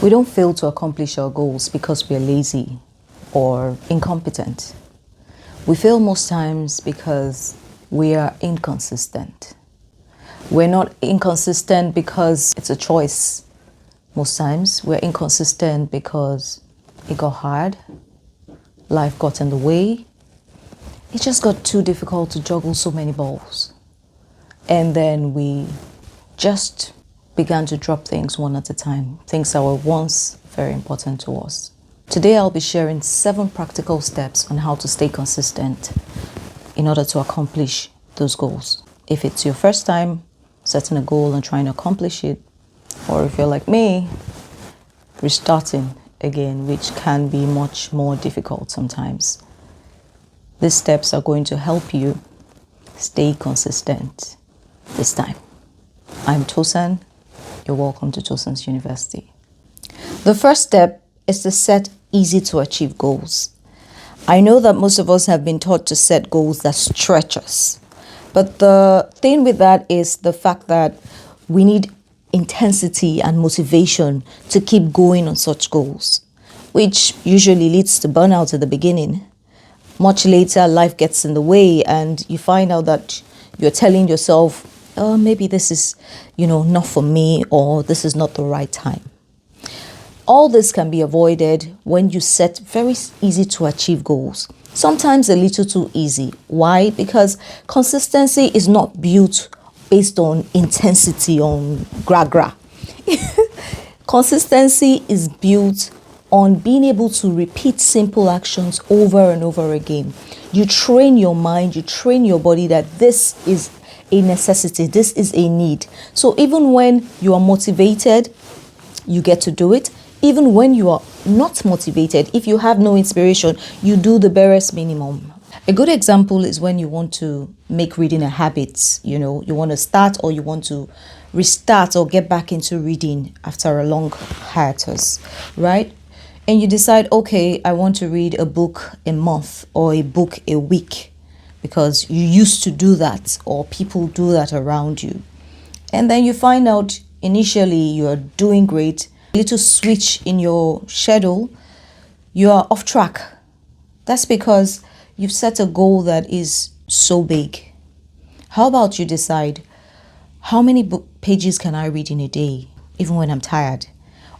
We don't fail to accomplish our goals because we're lazy or incompetent. We fail most times because we are inconsistent. We're not inconsistent because it's a choice. Most times we're inconsistent because it got hard, life got in the way. It just got too difficult to juggle so many balls. And then we just began to drop things one at a time, things that were once very important to us. Today I'll be sharing 7 practical steps on how to stay consistent in order to accomplish those goals. If it's your first time setting a goal and trying to accomplish it, or if you're like me, restarting again, which can be much more difficult sometimes, these steps are going to help you stay consistent this time. I'm Tosan. You're welcome to Tosan's University. The first step is to set easy to achieve goals. I know that most of us have been taught to set goals that stretch us. But the thing with that is the fact that we need intensity and motivation to keep going on such goals, which usually leads to burnout at the beginning. Much later, life gets in the way and you find out that you're telling yourself, oh, maybe this is, not for me, or this is not the right time. All this can be avoided when you set very easy to achieve goals. Sometimes a little too easy. Why? Because consistency is not built based on intensity, on gra-gra. Consistency is built on being able to repeat simple actions over and over again. You train your mind, you train your body that this is a necessity, this is a need. So even when you are motivated, you get to do it. Even when you are not motivated, if you have no inspiration, you do the barest minimum. A good example is when you want to make reading a habit. You want to start, or you want to restart or get back into reading after a long hiatus, right? And you decide, okay, I want to read a book a month or a book a week because you used to do that, or people do that around you. And then you find out initially you are doing great. A little switch in your schedule, you are off track. That's because you've set a goal that is so big. How about you decide, how many book pages can I read in a day, even when I'm tired?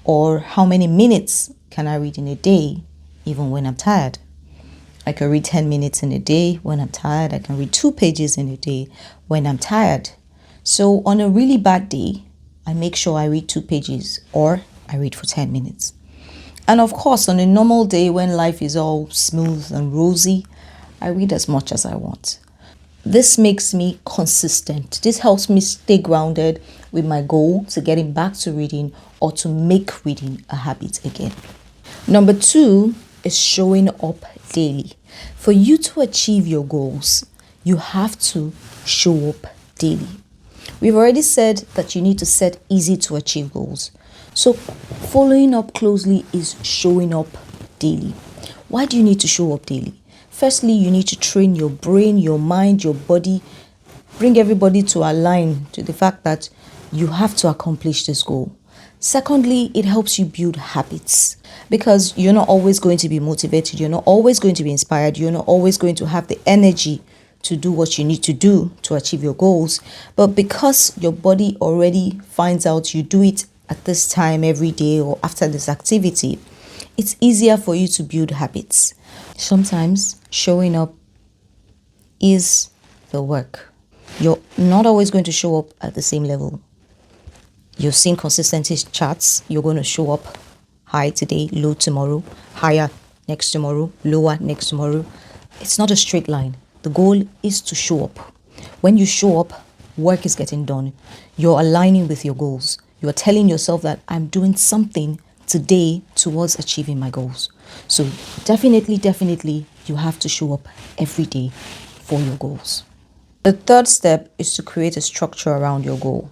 Or how many minutes can I read in a day, even when I'm tired? I can read 10 minutes in a day when I'm tired. I can read 2 pages in a day when I'm tired. So on a really bad day, I make sure I read 2 pages, or I read for 10 minutes. And of course, on a normal day when life is all smooth and rosy, I read as much as I want. This makes me consistent. This helps me stay grounded with my goal to getting back to reading, or to make reading a habit again. Number 2 is showing up daily. For you to achieve your goals, you have to show up daily. We've already said that you need to set easy to achieve goals. So following up closely is showing up daily. Why do you need to show up daily? Firstly, you need to train your brain, your mind, your body, bring everybody to align to the fact that you have to accomplish this goal. Secondly, it helps you build habits, because you're not always going to be motivated, you're not always going to be inspired, you're not always going to have the energy to do what you need to do to achieve your goals. But because your body already finds out you do it at this time every day or after this activity, it's easier for you to build habits. Sometimes showing up is the work. You're not always going to show up at the same level. You've seen consistency charts. You're going to show up high today, low tomorrow, higher next tomorrow, lower next tomorrow. It's not a straight line. The goal is to show up. When you show up, work is getting done. You're aligning with your goals. You're telling yourself that I'm doing something today towards achieving my goals. So definitely, you have to show up every day for your goals. The third step is to create a structure around your goal.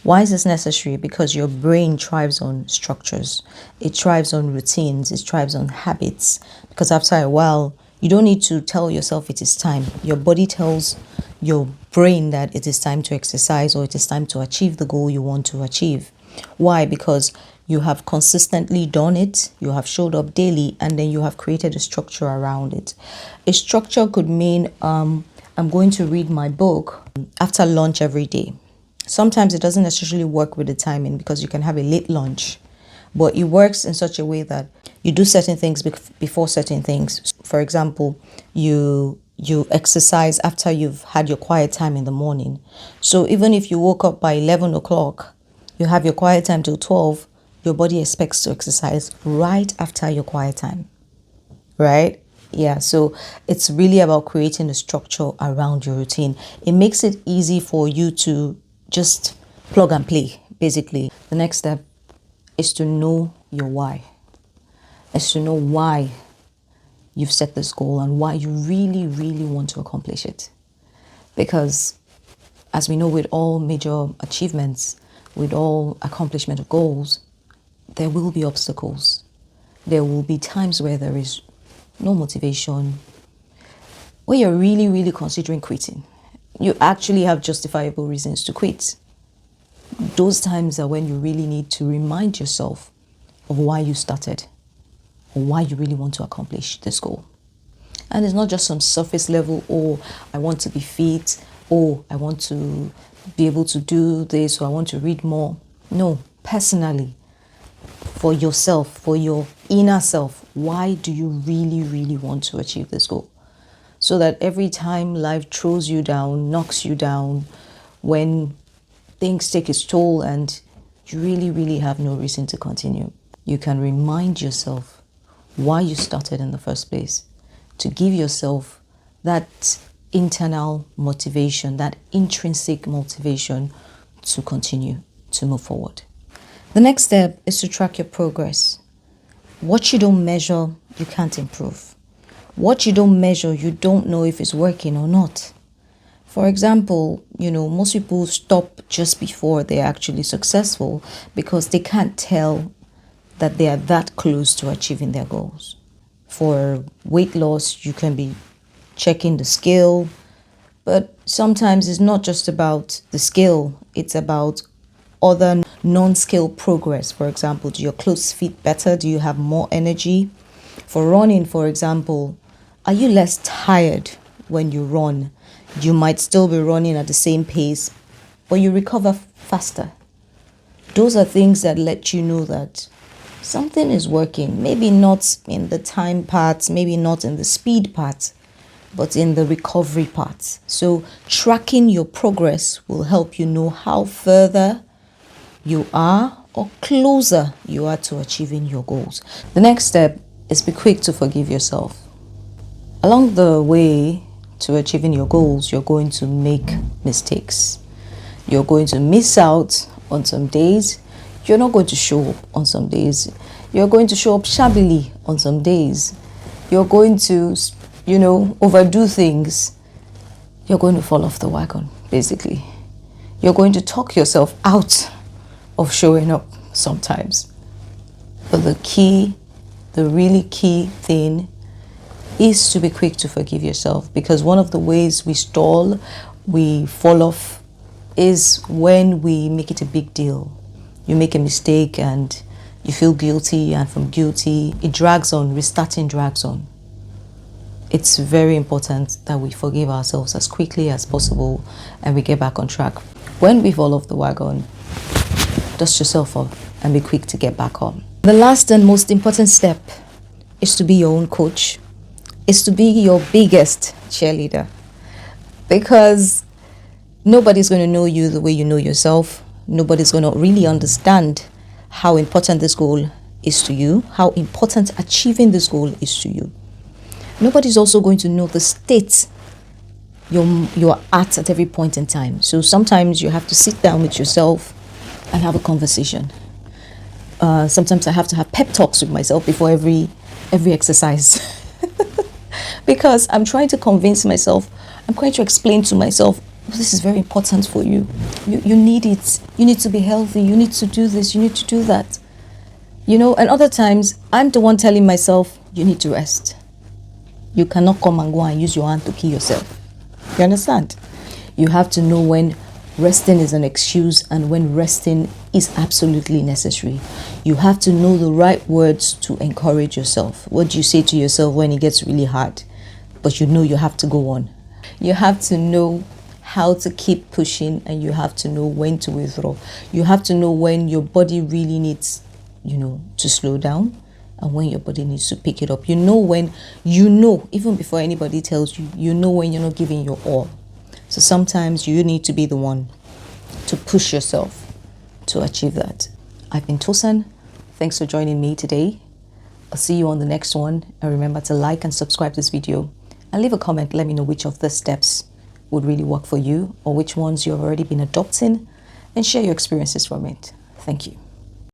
Why is this necessary? Because your brain thrives on structures. It thrives on routines. It thrives on habits. Because after a while, you don't need to tell yourself it is time. Your body tells your brain that it is time to exercise, or it is time to achieve the goal you want to achieve. Why? Because You have consistently done it, you have showed up daily, and then you have created a structure around it. A structure could mean I'm going to read my book after lunch every day. Sometimes it doesn't necessarily work with the timing because you can have a late lunch, but it works in such a way that you do certain things before certain things. For example, you exercise after you've had your quiet time in the morning. So even if you woke up by 11 o'clock, you have your quiet time till 12, your body expects to exercise right after your quiet time, right? Yeah, so it's really about creating a structure around your routine. It makes it easy for you to just plug and play, basically. The next step is to know your why. Is to know why you've set this goal and why you really, really want to accomplish it. Because as we know, with all major achievements, with all accomplishment of goals, there will be obstacles. There will be times where there is no motivation, where you're really, really considering quitting. You actually have justifiable reasons to quit. Those times are when you really need to remind yourself of why you started or why you really want to accomplish this goal. And it's not just some surface level, oh, I want to be fit, oh, I want to be able to do this, or I want to read more. No, personally, for yourself, for your inner self, why do you really, really want to achieve this goal? So that every time life throws you down, knocks you down, when things take its toll and you really, really have no reason to continue, you can remind yourself why you started in the first place, to give yourself that internal motivation, that intrinsic motivation to continue to move forward. The next step is to track your progress. What you don't measure, you can't improve. What you don't measure, you don't know if it's working or not. For example, most people stop just before they're actually successful because they can't tell that they are that close to achieving their goals. For weight loss, you can be checking the scale, but sometimes it's not just about the scale, it's about other non-scale progress. For example, do your clothes fit better? Do you have more energy? For running, for example, are you less tired when you run? You might still be running at the same pace, but you recover faster. Those are things that let you know that something is working. Maybe not in the time part, maybe not in the speed part, but in the recovery part. So tracking your progress will help you know how further you are or closer you are to achieving your goals. The next step is be quick to forgive yourself. Along the way to achieving your goals, you're going to make mistakes. You're going to miss out on some days. You're not going to show up on some days. You're going to show up shabbily on some days. You're going to, overdo things. You're going to fall off the wagon, basically. You're going to talk yourself out of showing up sometimes. But the really key thing is to be quick to forgive yourself, because one of the ways we stall, we fall off, is when we make it a big deal. You make a mistake and you feel guilty, and from guilty, it drags on, restarting drags on. It's very important that we forgive ourselves as quickly as possible and we get back on track. When we fall off the wagon, dust yourself off and be quick to get back on. The last and most important step is to be your own coach. Is to be your biggest cheerleader, because nobody's going to know you the way you know yourself. Nobody's going to really understand how important this goal is to you, how important achieving this goal is to you. Nobody's also going to know the state you're at every point in time. So sometimes you have to sit down with yourself and have a conversation. Sometimes I have to have pep talks with myself before every exercise. Because I'm trying to convince myself, I'm trying to explain to myself, this is very important for you. You need it. You need to be healthy. You need to do this. You need to do that. And other times, I'm the one telling myself, you need to rest. You cannot come and go and use your hand to kill yourself. You understand? You have to know when Resting is an excuse, and when resting is absolutely necessary. You have to know the right words to encourage yourself. What do you say to yourself when it gets really hard, but you know you have to go on? You have to know how to keep pushing, and you have to know when to withdraw. You have to know when your body really needs, to slow down, and when your body needs to pick it up. When, even before anybody tells you, when you're not giving your all. So sometimes you need to be the one to push yourself to achieve that. I've been Tosan. Thanks for joining me today. I'll see you on the next one. And remember to like and subscribe to this video and leave a comment. Let me know which of the steps would really work for you or which ones you have already been adopting, and share your experiences from it. Thank you.